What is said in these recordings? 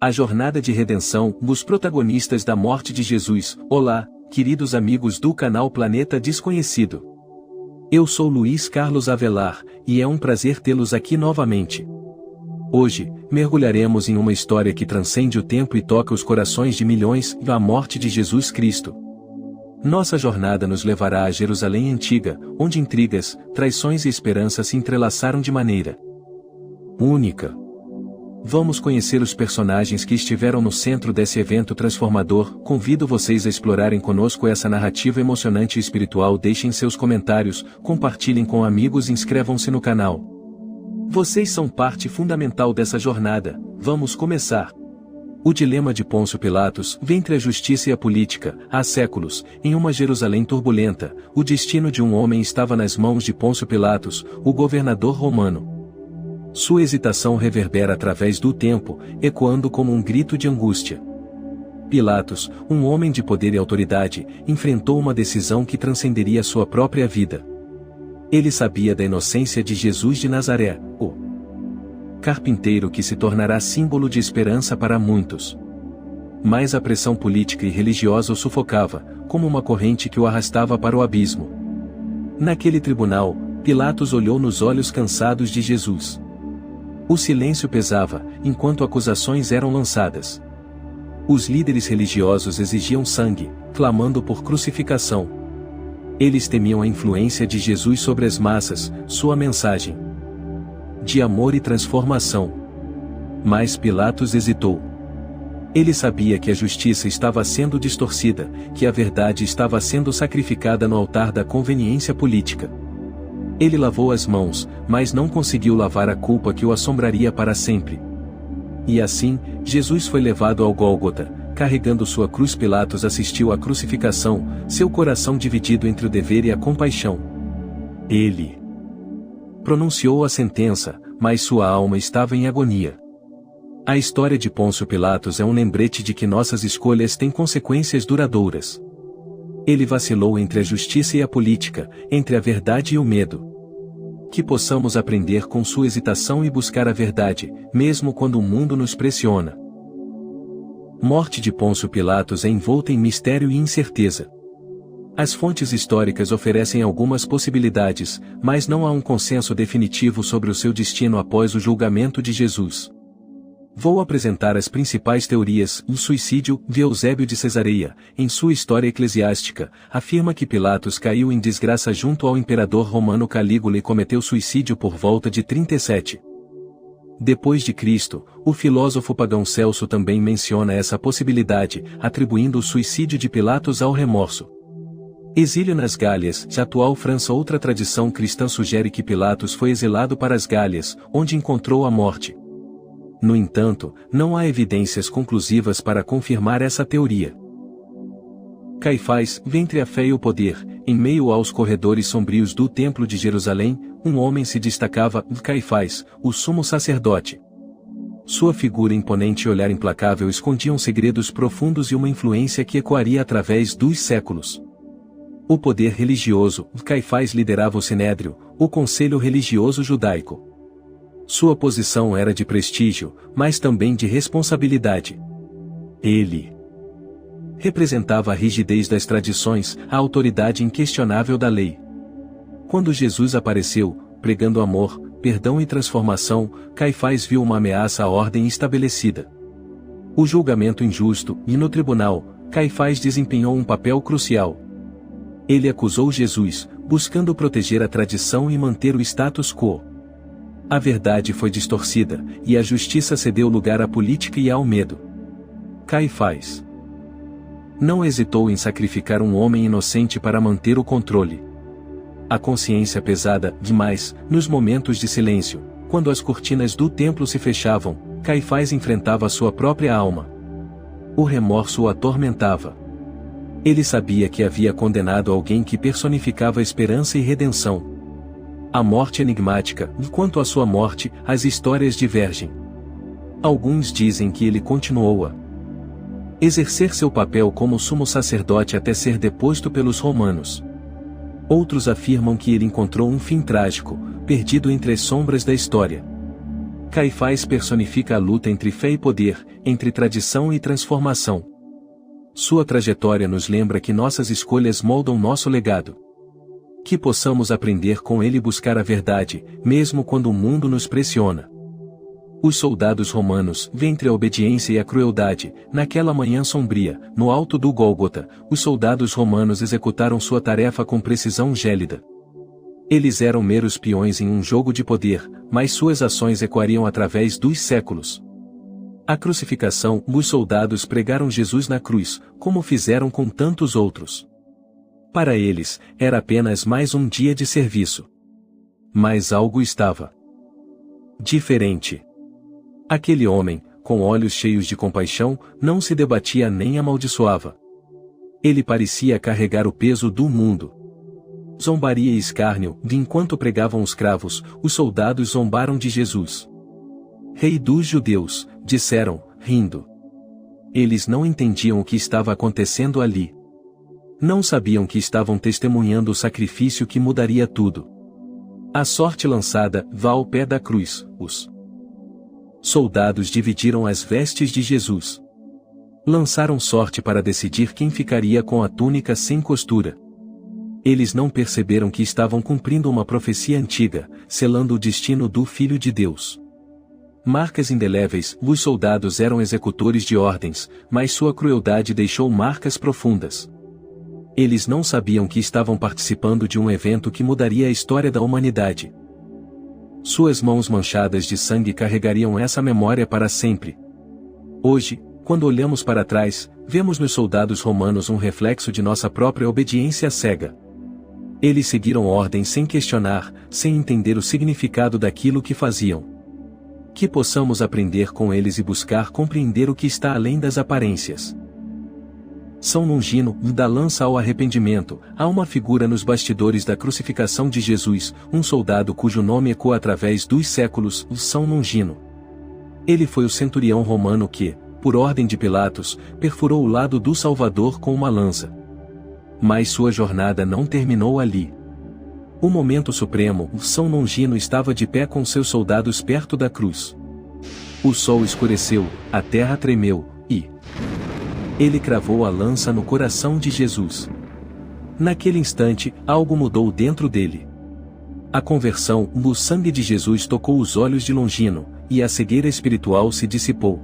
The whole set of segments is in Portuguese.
A jornada de redenção dos protagonistas da morte de Jesus. Olá, queridos amigos do canal Planeta Desconhecido. Eu sou Luiz Carlos Avelar, e é um prazer tê-los aqui novamente. Hoje, mergulharemos em uma história que transcende o tempo e toca os corações de milhões, a morte de Jesus Cristo. Nossa jornada nos levará a Jerusalém antiga, onde intrigas, traições e esperanças se entrelaçaram de maneira única. Vamos conhecer os personagens que estiveram no centro desse evento transformador. Convido vocês a explorarem conosco essa narrativa emocionante e espiritual. Deixem seus comentários, compartilhem com amigos e inscrevam-se no canal. Vocês são parte fundamental dessa jornada. Vamos começar. O dilema de Pôncio Pilatos, entre a justiça e a política. Há séculos, em uma Jerusalém turbulenta, o destino de um homem estava nas mãos de Pôncio Pilatos, o governador romano. Sua hesitação reverbera através do tempo, ecoando como um grito de angústia. Pilatos, um homem de poder e autoridade, enfrentou uma decisão que transcenderia sua própria vida. Ele sabia da inocência de Jesus de Nazaré, o carpinteiro que se tornará símbolo de esperança para muitos. Mas a pressão política e religiosa o sufocava, como uma corrente que o arrastava para o abismo. Naquele tribunal, Pilatos olhou nos olhos cansados de Jesus. O silêncio pesava, enquanto acusações eram lançadas. Os líderes religiosos exigiam sangue, clamando por crucificação. Eles temiam a influência de Jesus sobre as massas, sua mensagem de amor e transformação. Mas Pilatos hesitou. Ele sabia que a justiça estava sendo distorcida, que a verdade estava sendo sacrificada no altar da conveniência política. Ele lavou as mãos, mas não conseguiu lavar a culpa que o assombraria para sempre. E assim, Jesus foi levado ao Gólgota, carregando sua cruz. Pilatos assistiu à crucificação, seu coração dividido entre o dever e a compaixão. Ele pronunciou a sentença, mas sua alma estava em agonia. A história de Pôncio Pilatos é um lembrete de que nossas escolhas têm consequências duradouras. Ele vacilou entre a justiça e a política, entre a verdade e o medo. Que possamos aprender com sua hesitação e buscar a verdade, mesmo quando o mundo nos pressiona. Morte de Pôncio Pilatos é envolta em mistério e incerteza. As fontes históricas oferecem algumas possibilidades, mas não há um consenso definitivo sobre o seu destino após o julgamento de Jesus. Vou apresentar as principais teorias. O suicídio. Eusébio de Cesareia, em sua História Eclesiástica, afirma que Pilatos caiu em desgraça junto ao imperador romano Calígula e cometeu suicídio por volta de 37 depois de Cristo. O filósofo pagão Celso também menciona essa possibilidade, atribuindo o suicídio de Pilatos ao remorso. Exílio nas Gálias, atual França. Outra tradição cristã sugere que Pilatos foi exilado para as Gálias, onde encontrou a morte. No entanto, não há evidências conclusivas para confirmar essa teoria. Caifás, entre a fé e o poder. Em meio aos corredores sombrios do Templo de Jerusalém, um homem se destacava, Caifás, o sumo sacerdote. Sua figura imponente e olhar implacável escondiam segredos profundos e uma influência que ecoaria através dos séculos. O poder religioso. Caifás liderava o Sinédrio, o conselho religioso judaico. Sua posição era de prestígio, mas também de responsabilidade. Ele representava a rigidez das tradições, a autoridade inquestionável da lei. Quando Jesus apareceu, pregando amor, perdão e transformação, Caifás viu uma ameaça à ordem estabelecida. O julgamento injusto, e no tribunal, Caifás desempenhou um papel crucial. Ele acusou Jesus, buscando proteger a tradição e manter o status quo. A verdade foi distorcida, e a justiça cedeu lugar à política e ao medo. Caifás não hesitou em sacrificar um homem inocente para manter o controle. A consciência pesada demais, nos momentos de silêncio, quando as cortinas do templo se fechavam, Caifás enfrentava sua própria alma. O remorso o atormentava. Ele sabia que havia condenado alguém que personificava esperança e redenção. A morte enigmática. Enquanto à sua morte, as histórias divergem. Alguns dizem que ele continuou a exercer seu papel como sumo sacerdote até ser deposto pelos romanos. Outros afirmam que ele encontrou um fim trágico, perdido entre as sombras da história. Caifás personifica a luta entre fé e poder, entre tradição e transformação. Sua trajetória nos lembra que nossas escolhas moldam nosso legado. Que possamos aprender com ele e buscar a verdade, mesmo quando o mundo nos pressiona. Os soldados romanos, entre a obediência e a crueldade, naquela manhã sombria, no alto do Gólgota, os soldados romanos executaram sua tarefa com precisão gélida. Eles eram meros peões em um jogo de poder, mas suas ações ecoariam através dos séculos. A crucificação, os soldados pregaram Jesus na cruz, como fizeram com tantos outros. Para eles, era apenas mais um dia de serviço. Mas algo estava diferente. Aquele homem, com olhos cheios de compaixão, não se debatia nem amaldiçoava. Ele parecia carregar o peso do mundo. Zombaria e escárnio, de enquanto pregavam os cravos, os soldados zombaram de Jesus. Rei dos judeus, disseram, rindo. Eles não entendiam o que estava acontecendo ali. Não sabiam que estavam testemunhando o sacrifício que mudaria tudo. A sorte lançada, vá ao pé da cruz, os soldados dividiram as vestes de Jesus. Lançaram sorte para decidir quem ficaria com a túnica sem costura. Eles não perceberam que estavam cumprindo uma profecia antiga, selando o destino do Filho de Deus. Marcas indeléveis, os soldados eram executores de ordens, mas sua crueldade deixou marcas profundas. Eles não sabiam que estavam participando de um evento que mudaria a história da humanidade. Suas mãos manchadas de sangue carregariam essa memória para sempre. Hoje, quando olhamos para trás, vemos nos soldados romanos um reflexo de nossa própria obediência cega. Eles seguiram ordens sem questionar, sem entender o significado daquilo que faziam. Que possamos aprender com eles e buscar compreender o que está além das aparências. São Longino, da lança ao arrependimento, há uma figura nos bastidores da crucificação de Jesus, um soldado cujo nome ecoa através dos séculos, São Longino. Ele foi o centurião romano que, por ordem de Pilatos, perfurou o lado do Salvador com uma lança. Mas sua jornada não terminou ali. O momento supremo, São Longino estava de pé com seus soldados perto da cruz. O sol escureceu, a terra tremeu, e ele cravou a lança no coração de Jesus. Naquele instante, algo mudou dentro dele. A conversão, o sangue de Jesus tocou os olhos de Longino, e a cegueira espiritual se dissipou.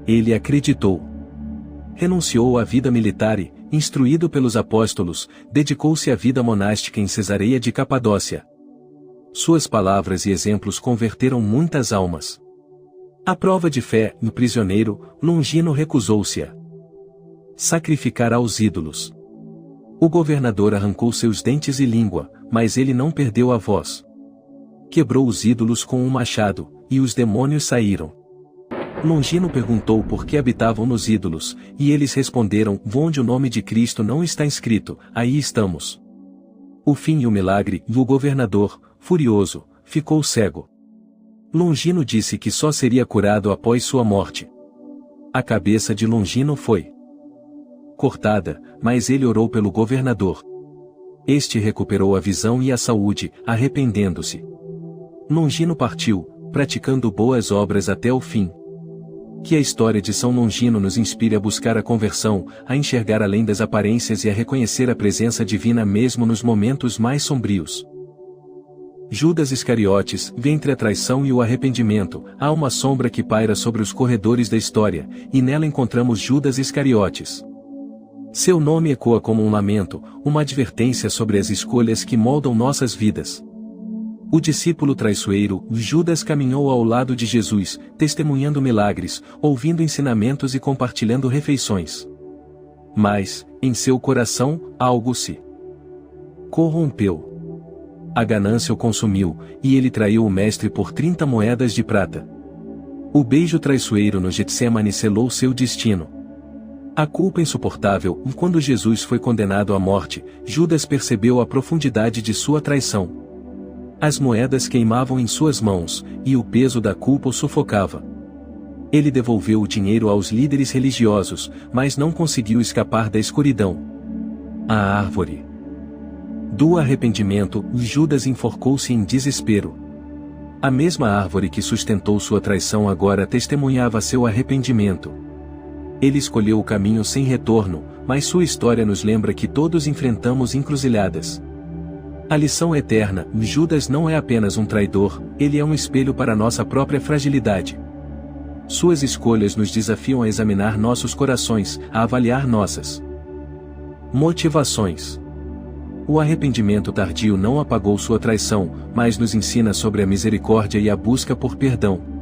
Ele acreditou. Renunciou à vida militar e, instruído pelos apóstolos, dedicou-se à vida monástica em Cesareia de Capadócia. Suas palavras e exemplos converteram muitas almas. À prova de fé, no prisioneiro, Longino recusou-se a sacrificar aos ídolos. O governador arrancou seus dentes e língua, mas ele não perdeu a voz. Quebrou os ídolos com um machado, e os demônios saíram. Longino perguntou por que habitavam nos ídolos, e eles responderam: onde o nome de Cristo não está escrito, aí estamos. O fim e o milagre, o governador, furioso, ficou cego. Longino disse que só seria curado após sua morte. A cabeça de Longino foi cortada, mas ele orou pelo governador. Este recuperou a visão e a saúde, arrependendo-se. Longino partiu, praticando boas obras até o fim. Que a história de São Longino nos inspire a buscar a conversão, a enxergar além das aparências e a reconhecer a presença divina mesmo nos momentos mais sombrios. Judas Iscariotes, entre a traição e o arrependimento, há uma sombra que paira sobre os corredores da história, e nela encontramos Judas Iscariotes. Seu nome ecoa como um lamento, uma advertência sobre as escolhas que moldam nossas vidas. O discípulo traiçoeiro, Judas, caminhou ao lado de Jesus, testemunhando milagres, ouvindo ensinamentos e compartilhando refeições. Mas, em seu coração, algo se corrompeu. A ganância o consumiu, e ele traiu o mestre por 30 moedas de prata. O beijo traiçoeiro no Getsemane selou seu destino. A culpa insuportável, quando Jesus foi condenado à morte, Judas percebeu a profundidade de sua traição. As moedas queimavam em suas mãos, e o peso da culpa o sufocava. Ele devolveu o dinheiro aos líderes religiosos, mas não conseguiu escapar da escuridão. A árvore do arrependimento, Judas enforcou-se em desespero. A mesma árvore que sustentou sua traição agora testemunhava seu arrependimento. Ele escolheu o caminho sem retorno, mas sua história nos lembra que todos enfrentamos encruzilhadas. A lição eterna: Judas não é apenas um traidor, ele é um espelho para nossa própria fragilidade. Suas escolhas nos desafiam a examinar nossos corações, a avaliar nossas motivações. O arrependimento tardio não apagou sua traição, mas nos ensina sobre a misericórdia e a busca por perdão.